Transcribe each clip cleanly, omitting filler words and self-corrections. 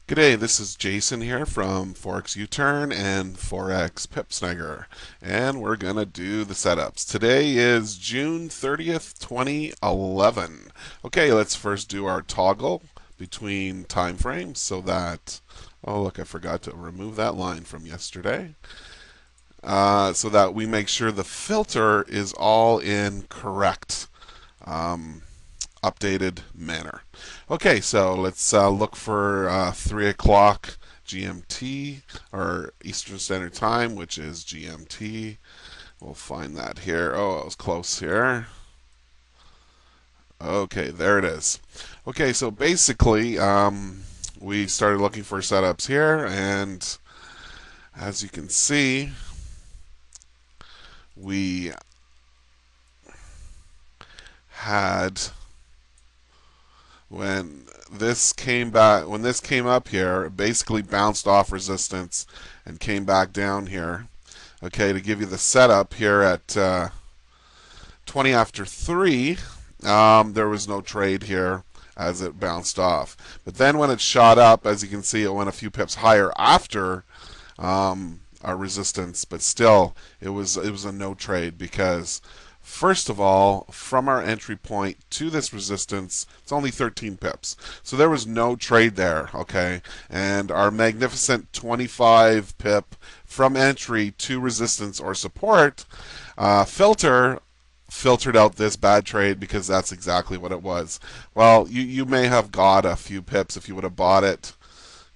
G'day, this is Jason here from Forex U-Turn and Forex Pipsnagger, and we're gonna do the setups. Today is June 30th, 2011. Okay, let's first do our toggle between time frames so that, oh look, I forgot to remove that line from yesterday, so that we make sure the filter is all in correct updated manner. Okay, so let's look for 3 o'clock GMT or Eastern Standard Time, which is GMT. We'll find that here. Oh, I was close here. Okay, there it is. Okay, so basically, we started looking for setups here, and as you can see, we had when this came up here, it basically bounced off resistance and came back down here. Okay, to give you the setup here at 20 after 3, there was no trade here as it bounced off. But then when it shot up, as you can see, it went a few pips higher after our resistance, but still it was a no trade because first of all, from our entry point to this resistance, it's only 13 pips. So there was no trade there, okay? And our magnificent 25 pip from entry to resistance or support filtered out this bad trade because that's exactly what it was. Well, you may have got a few pips if you would have bought it.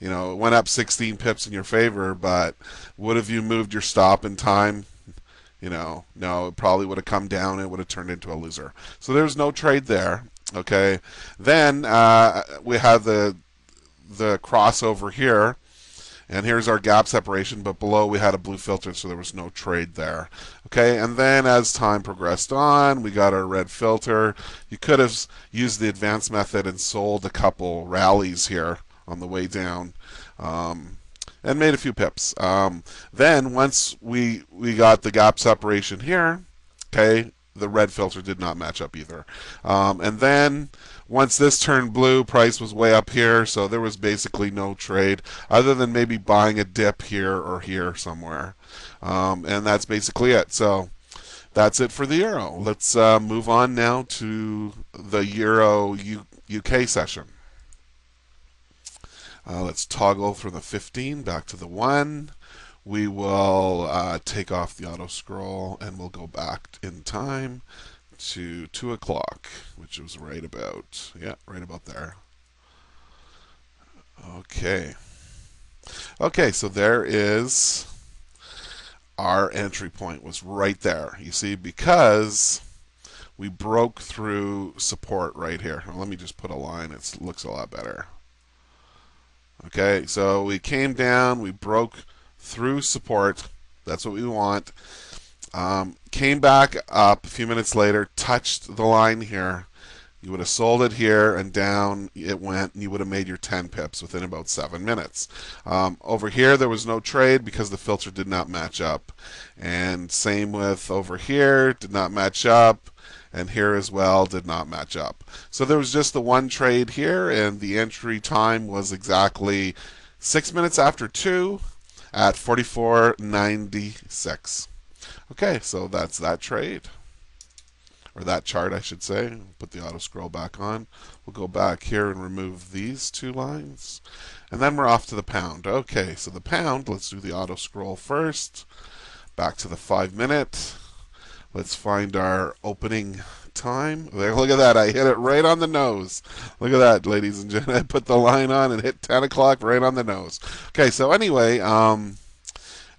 You know, it went up 16 pips in your favor, but would have you moved your stop in time? No, it probably would have come down. It would have turned into a loser. So there's no trade there. Okay. Then we have the crossover here, and here's our gap separation. But below we had a blue filter, so there was no trade there. Okay. And then as time progressed on, we got our red filter. You could have used the advanced method and sold a couple rallies here on the way down. And made a few pips. Then once we got the gap separation here, okay, the red filter did not match up either. And then once this turned blue, price was way up here, so there was basically no trade other than maybe buying a dip here or here somewhere. And that's basically it. So that's it for the euro. Let's move on now to the euro UK session. Let's toggle from the 15 back to the 1. We will take off the auto scroll and we'll go back in time to 2 o'clock, which was right about there. Okay. Okay, so there is our entry point was right there. You see, because we broke through support right here. Well, let me just put a line. It looks a lot better. Okay, so we came down, we broke through support. That's what we want. Came back up a few minutes later, touched the line here. You would have sold it here, and down it went, and you would have made your 10 pips within about 7 minutes. Over here, there was no trade because the filter did not match up. And same with over here, did not match up. And here as well did not match up. So there was just the one trade here, and the entry time was exactly 6 minutes after 2 at 44.96. Okay, so that's that trade, or that chart, I should say. Put the auto scroll back on. We'll go back here and remove these two lines, and then we're off to the pound. Okay, so the pound, let's do the auto scroll first. Back to the 5 minute. Let's find our opening time. Look at that. I hit it right on the nose. Look at that, ladies and gentlemen. I put the line on and hit 10 o'clock right on the nose. Okay, so anyway,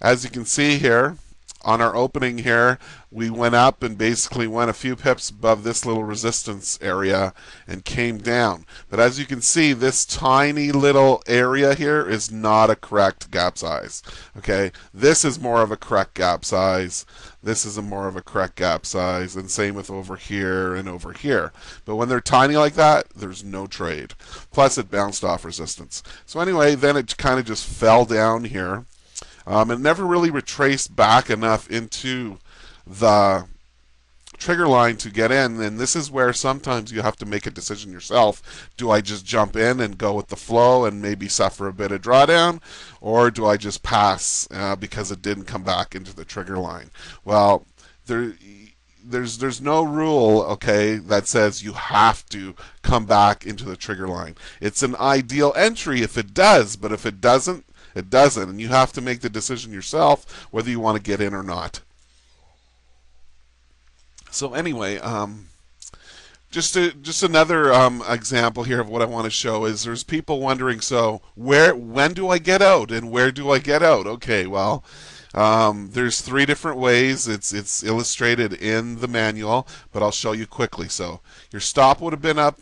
as you can see here, on our opening here, we went up and basically went a few pips above this little resistance area and came down. But as you can see, this tiny little area here is not a correct gap size. Okay, this is more of a correct gap size. This is more of a correct gap size, and same with over here and over here. But when they're tiny like that, there's no trade. Plus, it bounced off resistance. So anyway, then it kind of just fell down here. It never really retraced back enough into the trigger line to get in, and this is where sometimes you have to make a decision yourself. Do I just jump in and go with the flow and maybe suffer a bit of drawdown, or do I just pass because it didn't come back into the trigger line? Well, there's no rule, okay, that says you have to come back into the trigger line. It's an ideal entry if it does, but if it doesn't, it doesn't, and you have to make the decision yourself whether you want to get in or not. So anyway, just another example here of what I want to show is there's people wondering, so when do I get out and where do I get out? Okay, well, there's three different ways. It's illustrated in the manual, but I'll show you quickly. So your stop would have been up.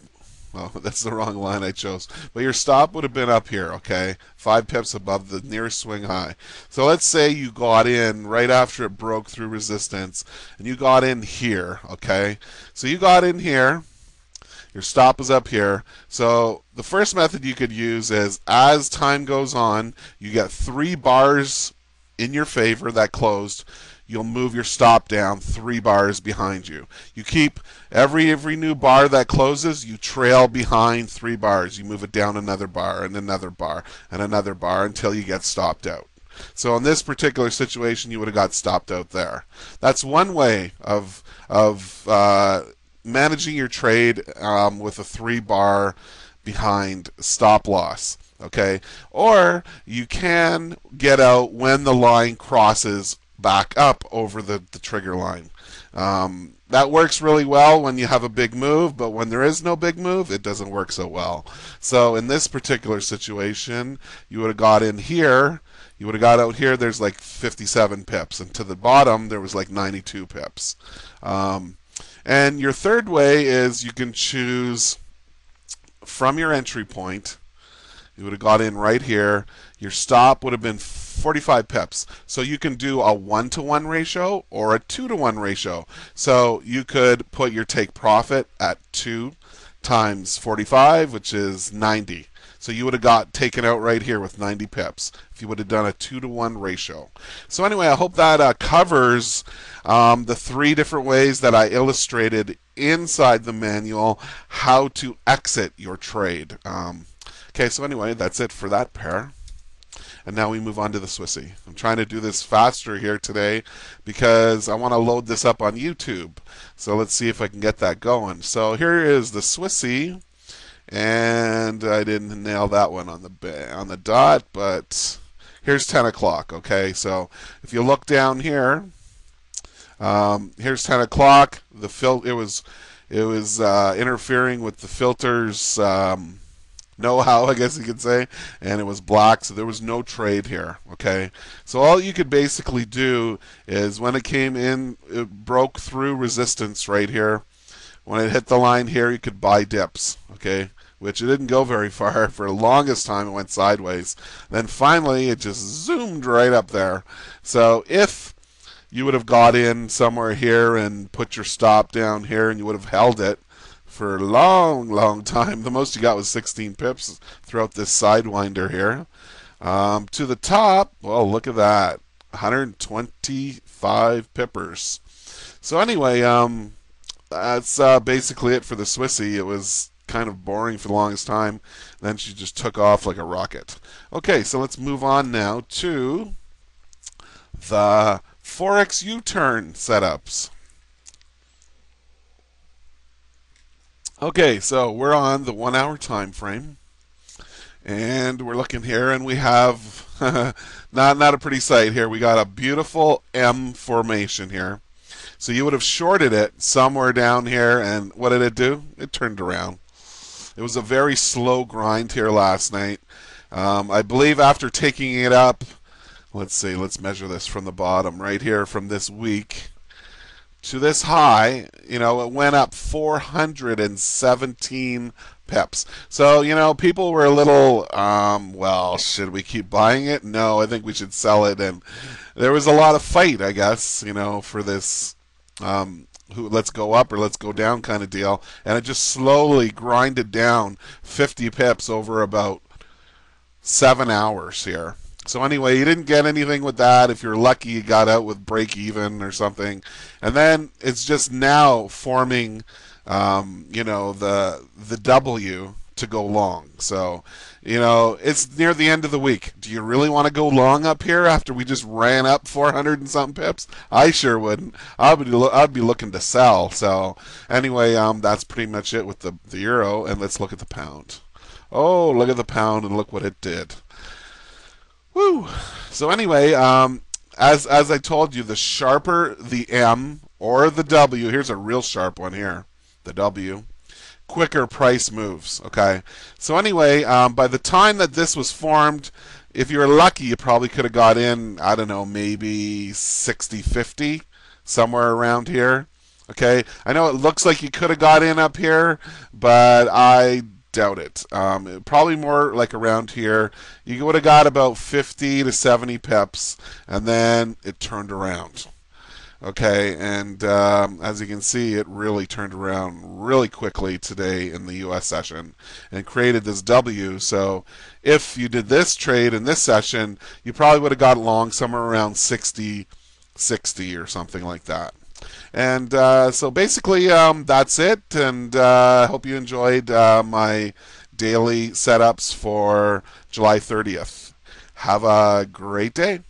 Oh, that's the wrong line I chose. But your stop would have been up here, okay? 5 pips above the nearest swing high. So let's say you got in right after it broke through resistance, and you got in here, okay? So you got in here. Your stop is up here. So the first method you could use is as time goes on, you get 3 bars in your favor that closed. You'll move your stop down 3 bars behind you. You keep every new bar that closes, you trail behind 3 bars. You move it down another bar and another bar and another bar until you get stopped out. So in this particular situation, you would have got stopped out there. That's one way of managing your trade with a 3 bar behind stop loss. Okay, or you can get out when the line crosses back up over the trigger line. That works really well when you have a big move, but when there is no big move, it doesn't work so well. So in this particular situation, you would have got in here, you would have got out here, there's like 57 pips, and to the bottom, there was like 92 pips. And your third way is you can choose from your entry point. You would have got in right here. Your stop would have been 45 pips. So you can do a 1-to-1 ratio or a 2-to-1 ratio. So you could put your take profit at 2 times 45, which is 90. So you would have got taken out right here with 90 pips if you would have done a 2-to-1 ratio. So anyway, I hope that covers the 3 different ways that I illustrated inside the manual how to exit your trade. Okay, so anyway, that's it for that pair. And now we move on to the Swissy. I'm trying to do this faster here today because I want to load this up on YouTube. So let's see if I can get that going. So here is the Swissy, and I didn't nail that one on the dot, but here's 10 o'clock. Okay, so if you look down here, here's 10 o'clock. It was interfering with the filter's know-how, I guess you could say, and it was black, so there was no trade here. Okay, so all you could basically do is when it came in, it broke through resistance right here. When it hit the line here, you could buy dips. Okay, which it didn't go very far. For the longest time, it went sideways. Then finally, it just zoomed right up there. So if you would have got in somewhere here and put your stop down here, and you would have held it for a long time. The most you got was 16 pips throughout this sidewinder here. To the top, well, look at that, 125 pippers. So anyway, that's basically it for the Swissy. It was kind of boring for the longest time. Then she just took off like a rocket. Okay, so let's move on now to the Forex U-turn setups. Okay, so we're on the 1 hour time frame, and we're looking here, and we have not a pretty sight here. We got a beautiful M formation here. So you would have shorted it somewhere down here, and what did it do? It turned around. It was a very slow grind here last night. I believe after taking it up, let's see, let's measure this from the bottom right here from this week to this high, it went up 417 pips. So, people were a little, well, should we keep buying it? No, I think we should sell it. And there was a lot of fight, I guess, for this let's go up or let's go down kind of deal. And it just slowly grinded down 50 pips over about 7 hours here. So anyway, you didn't get anything with that. If you're lucky, you got out with break even or something, and then it's just now forming, the W to go long. So, it's near the end of the week. Do you really want to go long up here after we just ran up 400 and something pips? I sure wouldn't. I'd be looking to sell. So anyway, that's pretty much it with the euro, and let's look at the pound. Oh, look at the pound and look what it did. Woo. So anyway, as I told you, the sharper the M or the W, here's a real sharp one here, the W, quicker price moves. Okay. So anyway, by the time that this was formed, if you were lucky, you probably could have got in, I don't know, maybe 60-50, somewhere around here. Okay. I know it looks like you could have got in up here, but I doubt it. Probably more like around here. You would have got about 50 to 70 pips, and then it turned around. Okay, and as you can see, it really turned around really quickly today in the U.S. session and created this W. So if you did this trade in this session, you probably would have got long somewhere around 60 or something like that. And so basically, that's it. And I hope you enjoyed my daily setups for July 30th. Have a great day.